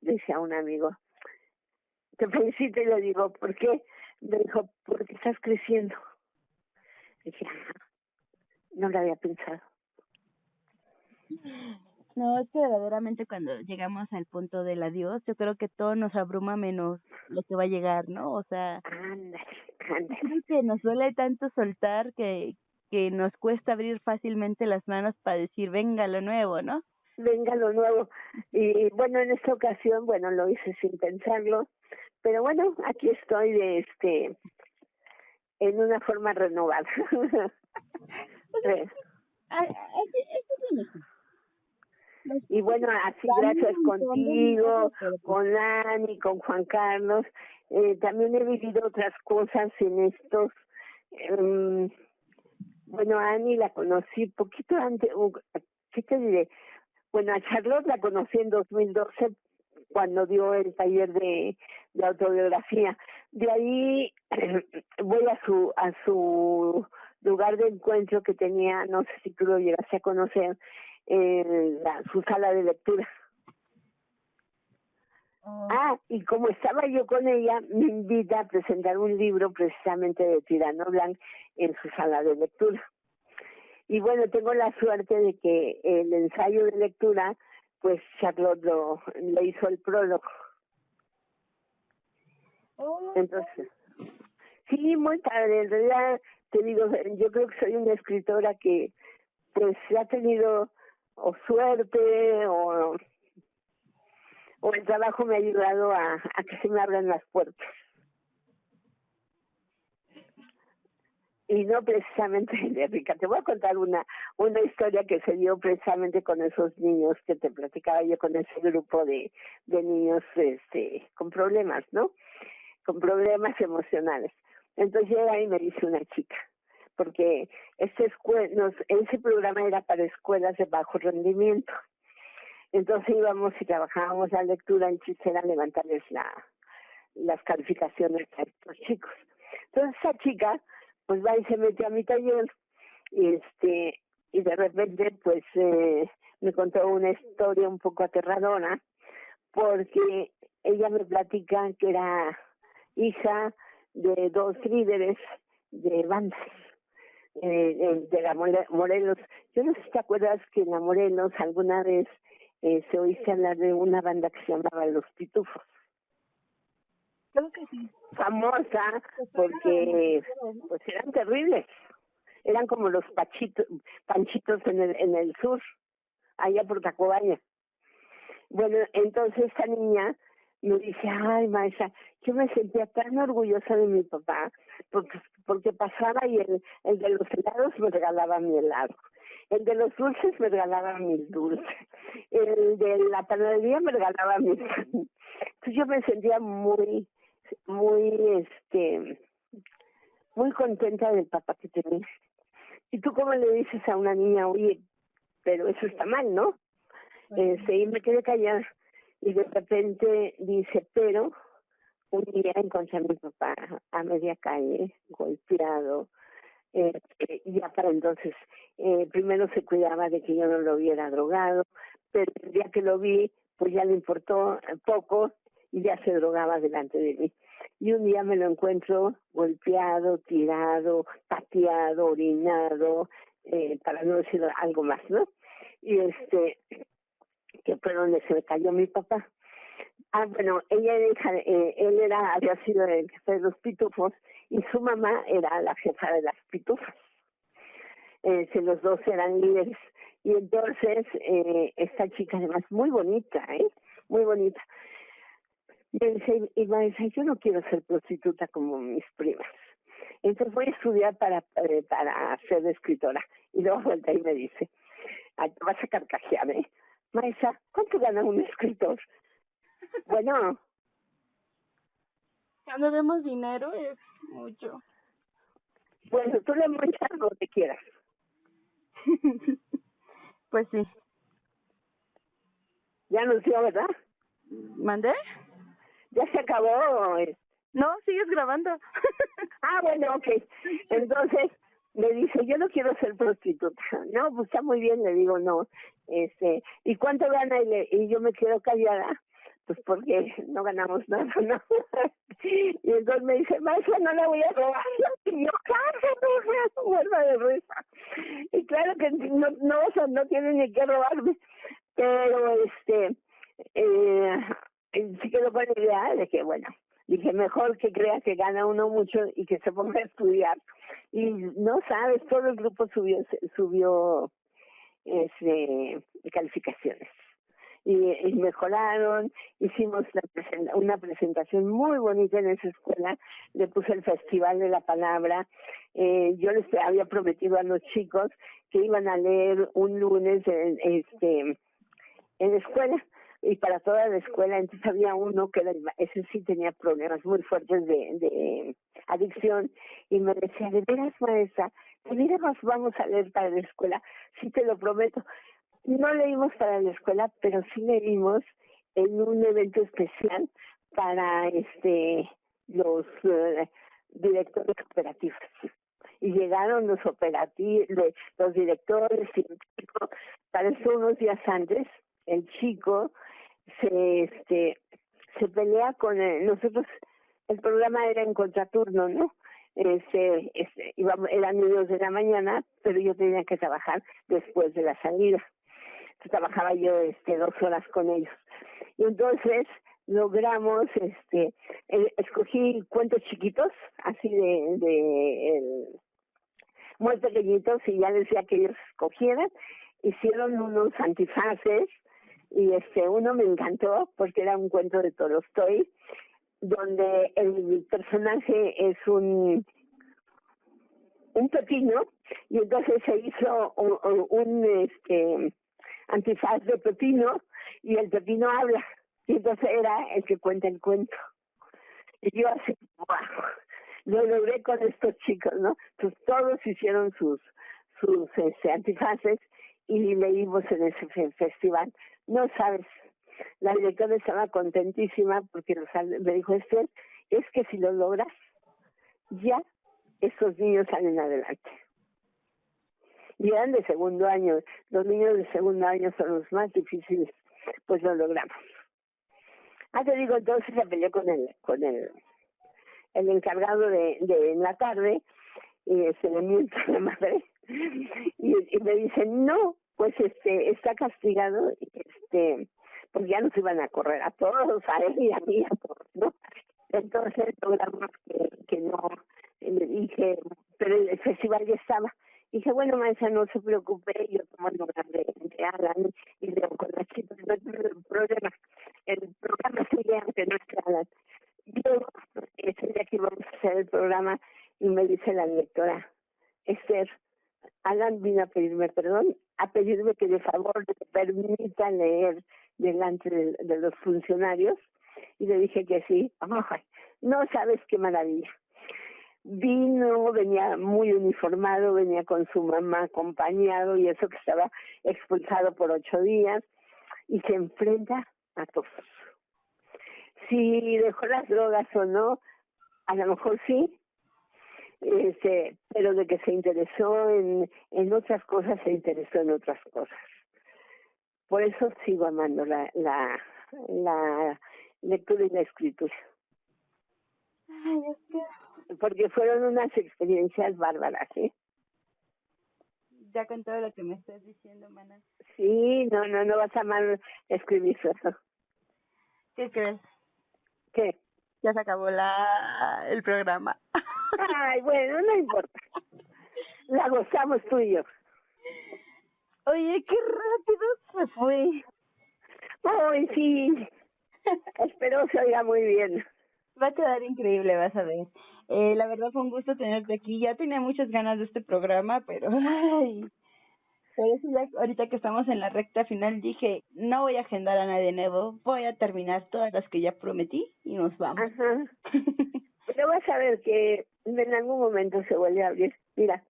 decía un amigo, te felicito y le digo, ¿por qué? Me dijo, porque estás creciendo. Dije, no lo había pensado. No, es que verdaderamente cuando llegamos al punto del adiós, yo creo que todo nos abruma menos lo que va a llegar, ¿no? O sea, Ándale, yo ándale. creo que nos duele tanto soltar que nos cuesta abrir fácilmente las manos para decir, venga lo nuevo, ¿no? Venga lo nuevo. Y bueno, en esta ocasión, bueno, lo hice sin pensarlo, pero bueno, aquí estoy en una forma renovada. Así es lo mejor. Los Y bueno, así cambian gracias un montón de contigo, cosas, pero pues, con Ani, con Juan Carlos, también he vivido otras cosas en estos, em, bueno, a Ani la conocí poquito antes, ¿qué te diré? Bueno, a Charlotte la conocí en 2012 cuando dio el taller de autobiografía. De ahí voy a su lugar de encuentro que tenía, no sé si tú lo llegaste a conocer, su sala de lectura. Y como estaba yo con ella, me invita a presentar un libro precisamente de Tirano Blanc en su sala de lectura. Y bueno, tengo la suerte de que el ensayo de lectura, pues Charlotte le hizo el prólogo. Entonces, sí, muy padre. En realidad, te digo, yo creo que soy una escritora que pues ha tenido o suerte o el trabajo me ha ayudado a que se me abran las puertas. Y no precisamente de Rica. Te voy a contar una historia que se dio precisamente con esos niños que te platicaba yo, con ese grupo de niños con problemas, ¿no? Con problemas emocionales. Entonces llega y me dice una chica, porque ese programa era para escuelas de bajo rendimiento. Entonces íbamos y trabajábamos la lectura, el chiste era levantarles las calificaciones a estos chicos. Entonces esa chica pues va y se mete a mi taller y de repente pues me contó una historia un poco aterradora porque ella me platica que era hija de dos líderes de bandas de la Morelos. Yo no sé si te acuerdas que en la Morelos alguna vez se oíste hablar de una banda que se llamaba Los Pitufos. creo que sí. Famosa porque pues eran terribles. Eran como los panchitos en el sur, allá por Tacubaya. Bueno, entonces esta niña me dice, ay maestra, yo me sentía tan orgullosa de mi papá, porque pasaba y el de los helados me regalaba mi helado, el de los dulces me regalaba mis dulces, el de la panadería me regalaba mi pan. Entonces yo me sentía muy, muy, muy contenta del papá que tenía. ¿Y tú cómo le dices a una niña, oye, pero eso está mal, ¿no? Y me quedé callada. Y de repente dice, pero un día encontré a mi papá a media calle, golpeado. Ya para entonces, primero se cuidaba de que yo no lo hubiera drogado, pero el día que lo vi, pues ya le importó poco y ya se drogaba delante de mí. Y un día me lo encuentro golpeado, tirado, pateado, orinado, para no decir algo más, ¿no? Y que fue donde se me cayó mi papá. Bueno, él había sido el jefe de los pitufos y su mamá era la jefa de las pitufas. Los dos eran líderes Y entonces, esta chica además muy bonita, muy bonita. Me dice, y maestra, yo no quiero ser prostituta como mis primas. Entonces voy a estudiar para ser escritora. Y luego vuelta y me dice, ay, te vas a carcajear, maestra, ¿cuánto gana un escritor? Bueno. Cuando vemos dinero es mucho. Bueno, tú le muestras lo que quieras. Pues sí. Ya anunció, ¿verdad? ¿Mandé? ¿Ya se acabó? No, sigues grabando. Ah, bueno, ok. Entonces me dice, yo no quiero ser prostituta. No, pues está muy bien, le digo, no. ¿Y cuánto gana? Y yo me quedo callada, pues porque no ganamos nada, ¿no? Y entonces me dice, maestra, no la voy a robar. Y yo, cállate, muerta de risa. Y claro que no tiene ni que robarme, pero sí quedó con la idea de que, bueno, dije, mejor que crea que gana uno mucho y que se ponga a estudiar. Y no sabes, todo el grupo subió calificaciones. Y mejoraron, hicimos una presentación muy bonita en esa escuela, le puse el Festival de la Palabra. Yo les había prometido a los chicos que iban a leer un lunes en la escuela, y para toda la escuela. Entonces había uno que ese sí tenía problemas muy fuertes de adicción, y me decía, de veras, maestra, de veras vamos a leer para la escuela, sí te lo prometo. No leímos para la escuela, pero sí leímos en un evento especial para los directores operativos. Y llegaron los los directores científicos. Para eso, unos días antes, el chico se pelea con nosotros. El programa era en contraturno, ¿no? Eran niños de la mañana, pero yo tenía que trabajar después de la salida. Entonces, trabajaba yo 2 horas con ellos. Y entonces logramos, escogí cuentos chiquitos, así muy pequeñitos, y ya decía que ellos escogieran. Hicieron unos antifaces, y uno me encantó porque era un cuento de Tolstoy, donde el personaje es un pepino, y entonces se hizo un antifaz de pepino, y el pepino habla, y entonces era el que cuenta el cuento. Y yo así, wow, lo logré con estos chicos, ¿no? Entonces todos hicieron sus antifaces, y leímos en ese festival. No sabes, la directora estaba contentísima porque me dijo, Esther, es que si lo logras, ya estos niños salen adelante. Y eran de segundo año. Los niños de segundo año son los más difíciles, pues lo logramos. Te digo, entonces se peleó con el encargado de en la tarde, y se le miente a la madre, y me dice, no, pues está castigado, porque ya nos iban a correr a todos, a él y a mí, a todos, ¿no? Entonces logramos que no, le dije, pero el festival ya estaba. Dije, bueno, maestra, no se preocupe, yo tomo el lugar de Alan, y de con las chicas, no hay problema. El programa sigue aunque no esté Alan. Yo, ese día que íbamos a hacer el programa, y me dice la directora, Esther, Alan vino a pedirme perdón, a pedirme que de favor le permita leer delante de los funcionarios, y le dije que sí. Ay, no sabes qué maravilla. Venía muy uniformado, venía con su mamá acompañado, y eso que estaba expulsado por 8 días, y se enfrenta a todos. Si dejó las drogas o no, a lo mejor sí, pero de que se interesó en otras cosas, se interesó en otras cosas. Por eso sigo amando la lectura y la escritura. Ay, es que... Porque fueron unas experiencias bárbaras, ¿eh? Ya con todo lo que me estás diciendo, mana. Sí, no vas a amar escribir eso. ¿Qué crees? ¿Qué? Ya se acabó el programa. Ay, bueno, no importa. La gozamos tú y yo. Oye, qué rápido se fue. ¡Ay, sí! Espero se oiga muy bien. Va a quedar increíble, vas a ver. La verdad fue un gusto tenerte aquí. Ya tenía muchas ganas de este programa, pero ay, por eso ya ahorita que estamos en la recta final dije, no voy a agendar a nadie nuevo, voy a terminar todas las que ya prometí y nos vamos. Ajá. Pero vas a ver que en algún momento se vuelve a abrir. Mira,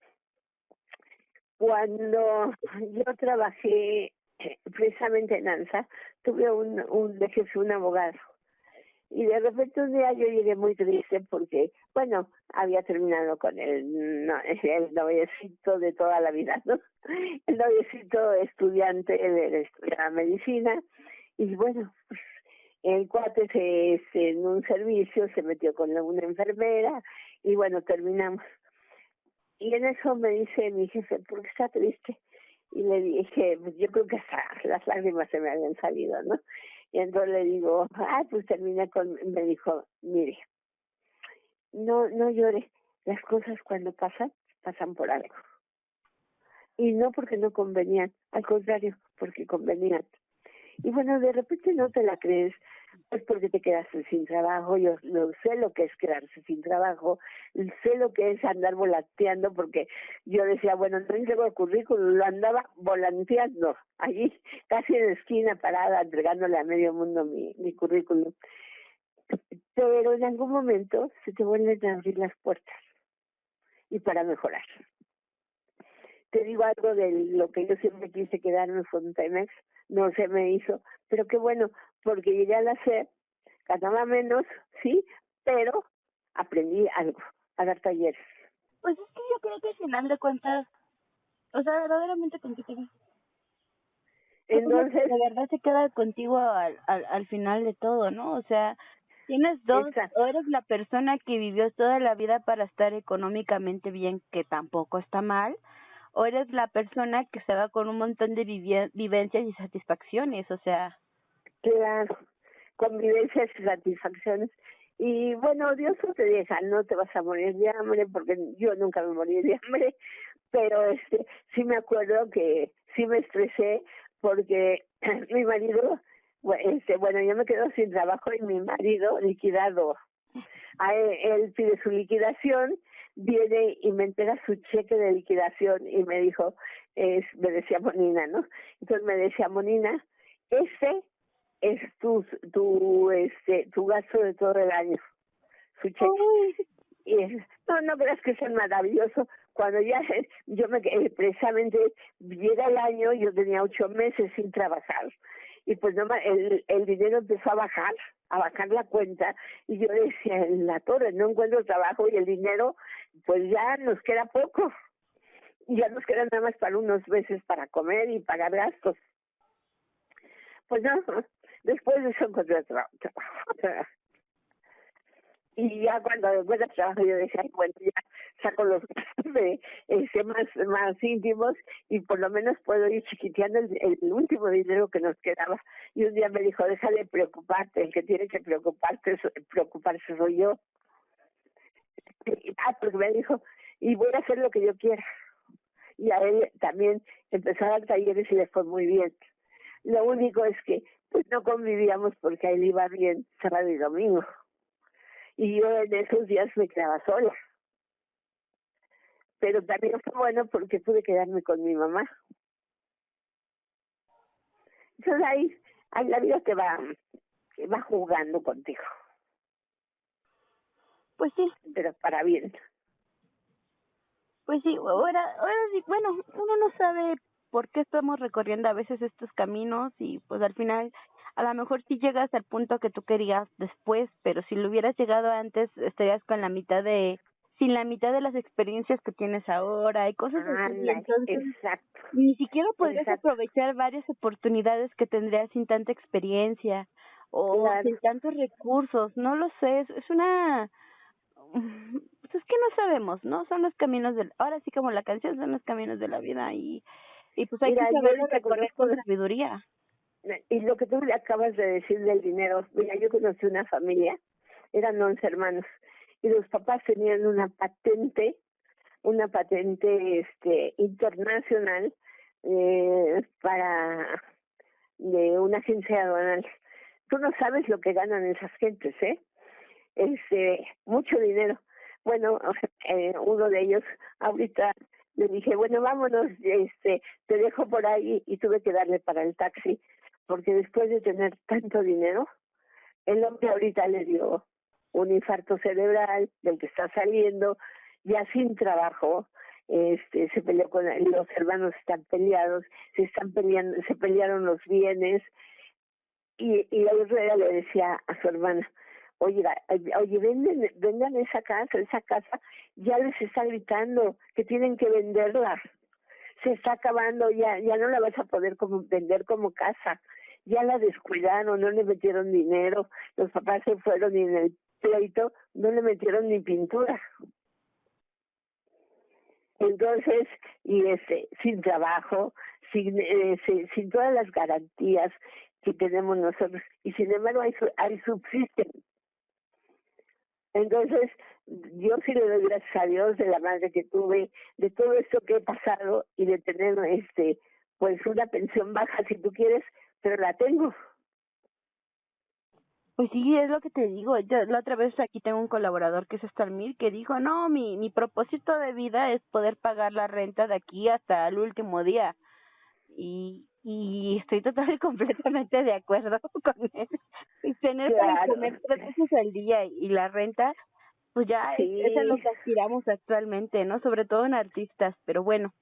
cuando yo trabajé precisamente en ANSA, tuve de jefe un abogado. Y de repente un día yo llegué muy triste porque, bueno, había terminado con el noviecito de toda la vida, ¿no? El noviecito estudiante de estudiar medicina. Y bueno, pues, el cuate en un servicio se metió con una enfermera y bueno, terminamos. Y en eso me dice mi jefe, ¿por qué está triste? Y le dije, pues yo creo que hasta las lágrimas se me habían salido, ¿no? Y entonces le digo, pues terminé me dijo, mire, no llore, las cosas cuando pasan, pasan por algo. Y no porque no convenían, al contrario, porque convenían. Y bueno, de repente no te la crees, pues porque te quedaste sin trabajo. Yo sé lo que es quedarse sin trabajo, sé lo que es andar volanteando, porque yo decía, bueno, no entrego el currículum, lo andaba volanteando, allí casi en la esquina parada, entregándole a medio mundo mi currículum. Pero en algún momento se te vuelven a abrir las puertas, y para mejorar. Te digo algo de lo que yo siempre quise quedarme con Pemex, no se me hizo, pero qué bueno, porque llegué a la SEP, ganaba menos, sí, pero aprendí algo, a dar talleres. Pues es que yo creo que al final de cuentas, o sea, verdaderamente con que te vas. Entonces, De verdad se queda contigo al final de todo, ¿no? O sea, tienes dos, exacto, o eres la persona que vivió toda la vida para estar económicamente bien, que tampoco está mal, o eres la persona que se va con un montón de vivencias y satisfacciones, o sea. claro, convivencias y satisfacciones. Y bueno, Dios no te deja, no te vas a morir de hambre, porque yo nunca me morí de hambre, pero sí me acuerdo que sí me estresé porque mi marido, bueno, yo me quedo sin trabajo y mi marido liquidado. Él pide su liquidación, viene y me entrega su cheque de liquidación y me dijo, me decía Monina, ¿no? Entonces me decía, Monina, ese es tu gasto de todo el año, su cheque. Uy, Y no creas que es maravilloso. Cuando ya yo precisamente llega el año, yo tenía 8 meses sin trabajar. Y pues el dinero empezó a bajar la cuenta. Y yo decía, en la torre, no encuentro trabajo y el dinero, pues ya nos queda poco. Ya nos queda nada más para unos meses para comer y pagar gastos. Pues no, después de eso encontré trabajo. Y ya cuando encuentro trabajo yo decía, bueno, ya saco los gastos más íntimos y por lo menos puedo ir chiquiteando el último dinero que nos quedaba. Y un día me dijo, deja de preocuparte, el que tiene que preocuparse soy yo. Porque me dijo, y voy a hacer lo que yo quiera. Y a él también empezó a dar talleres y le fue muy bien. Lo único es que pues no convivíamos porque a él iba bien sábado y domingo. Y yo en esos días me quedaba sola. Pero también fue bueno porque pude quedarme con mi mamá. Entonces ahí la vida va jugando contigo, pues sí, pero para bien. pues sí, ahora sí, bueno, uno no sabe por qué estamos recorriendo a veces estos caminos y pues al final a lo mejor sí llegas al punto que tú querías después, pero si lo hubieras llegado antes estarías con sin la mitad de las experiencias que tienes ahora y cosas así, y entonces Exacto, ni siquiera podrías exacto, aprovechar varias oportunidades que tendrías sin tanta experiencia o claro. sin tantos recursos, no lo sé, es una. Pues es que no sabemos, ¿no? Son los caminos ahora sí como la canción, son los caminos de la vida y pues hay que Mira, yo saberlo ahorita recorrer conozco, con sabiduría. y lo que tú le acabas de decir del dinero, mira, yo conocí una familia, eran 11 hermanos, y los papás tenían una patente internacional para de una agencia aduanal. Tú no sabes lo que ganan esas gentes, ¿eh? Mucho dinero. Bueno, uno de ellos ahorita le dije, bueno, vámonos, te dejo por ahí, y tuve que darle para el taxi, porque después de tener tanto dinero, el hombre ahorita le dio un infarto cerebral del que está saliendo, ya sin trabajo, se peleó con los hermanos, están peleados, se pelearon los bienes, y la otra día le decía a su hermana, oye, vendan esa casa ya les está gritando que tienen que venderla, se está acabando, ya no la vas a poder vender como casa, ya la descuidaron, no le metieron dinero, los papás se fueron y en el pleito no le metieron ni pintura. Entonces, sin trabajo, sin todas las garantías que tenemos nosotros, y sin embargo ahí subsisten. Entonces, yo sí le doy gracias a Dios de la madre que tuve, de todo esto que he pasado y de tener, pues una pensión baja si tú quieres, pero la tengo. Pues sí, es lo que te digo. Yo la otra vez aquí tengo un colaborador que es Estalmir que dijo, no, mi propósito de vida es poder pagar la renta de aquí hasta el último día. Y estoy total y completamente de acuerdo con él. Y tener para Claro. comer 3 veces al día y la renta, pues ya es a lo Sí, que aspiramos actualmente, ¿no? Sobre todo en artistas, pero bueno.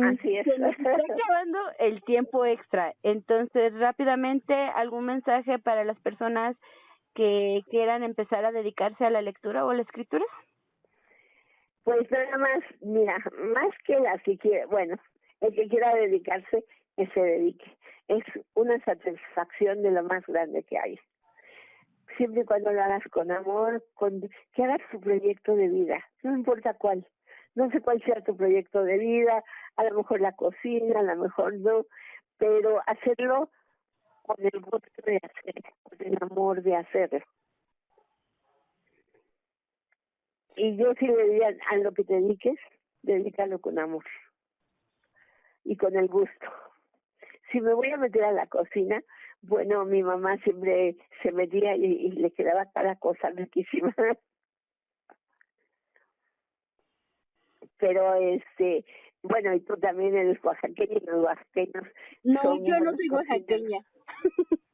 así es. Se nos está acabando el tiempo extra, entonces rápidamente algún mensaje para las personas que quieran empezar a dedicarse a la lectura o a la escritura. Pues nada más, mira, más que la que quiere, bueno, el que quiera dedicarse, que se dedique. Es una satisfacción de lo más grande que hay. Siempre y cuando lo hagas con amor, que hagas tu proyecto de vida, no importa cuál. No sé cuál sea tu proyecto de vida, a lo mejor la cocina, a lo mejor no, pero hacerlo con el gusto de hacer, con el amor de hacerlo. Y yo sí le diría, a lo que te dediques, dedícalo con amor y con el gusto. Si me voy a meter a la cocina, bueno, mi mamá siempre se metía y le quedaba cada cosa riquísima. Pero bueno, y tú también eres oaxaqueña, y los oaxaqueños No, son yo no buenos soy cocineros. oaxaqueña.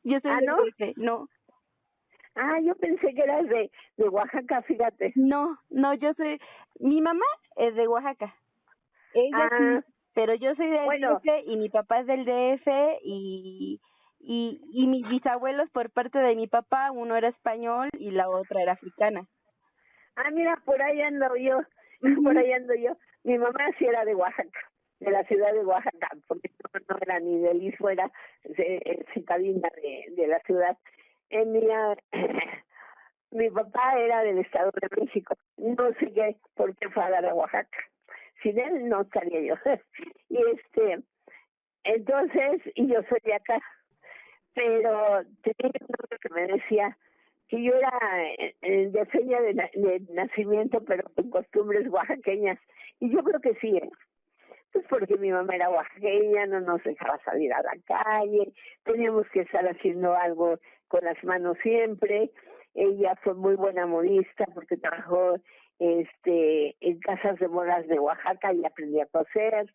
Yo soy ¿Ah, del no? DF, no. Ah, yo pensé que eras de Oaxaca, fíjate. No, yo soy, mi mamá es de Oaxaca, ella Ah, sí, pero yo soy del bueno, DF y mi papá es del DF y mis bisabuelos por parte de mi papá, uno era español y la otra era africana. mira, por ahí ando yo, por ahí ando yo. Mi mamá sí era de Oaxaca, de la ciudad de Oaxaca, porque no era ni del Istmo, era citadina de la ciudad. Mi papá era del Estado de México. No sé por qué fue a dar a Oaxaca. Sin él no estaría yo. Y entonces, y yo soy de acá. Pero tenía un novio que me decía que yo era de feña de nacimiento, pero con costumbres oaxaqueñas. Y yo creo que sí, ¿eh? Pues porque mi mamá era oaxaqueña, no nos dejaba salir a la calle, teníamos que estar haciendo algo con las manos siempre. Ella fue muy buena modista porque trabajó en casas de modas de Oaxaca y aprendí a coser.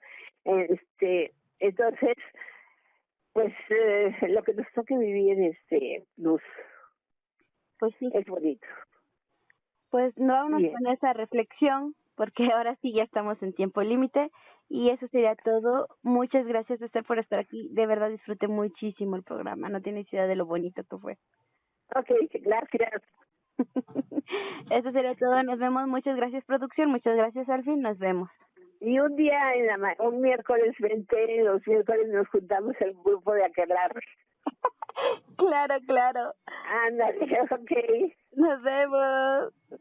Entonces, pues lo que nos toca vivir, Luz, Pues sí, es bonito. pues no vámonos Bien. con esa reflexión, porque ahora sí ya estamos en tiempo límite y eso sería todo. Muchas gracias Esther por estar aquí, de verdad disfruté muchísimo el programa, no tienes idea de lo bonito que fue. Ok, gracias. Eso sería todo, nos vemos, muchas gracias producción, muchas gracias Alfin, nos vemos. Y un día, un miércoles 20, los miércoles nos juntamos el grupo de aquelarre. Claro, Ándale, ok. nos vemos.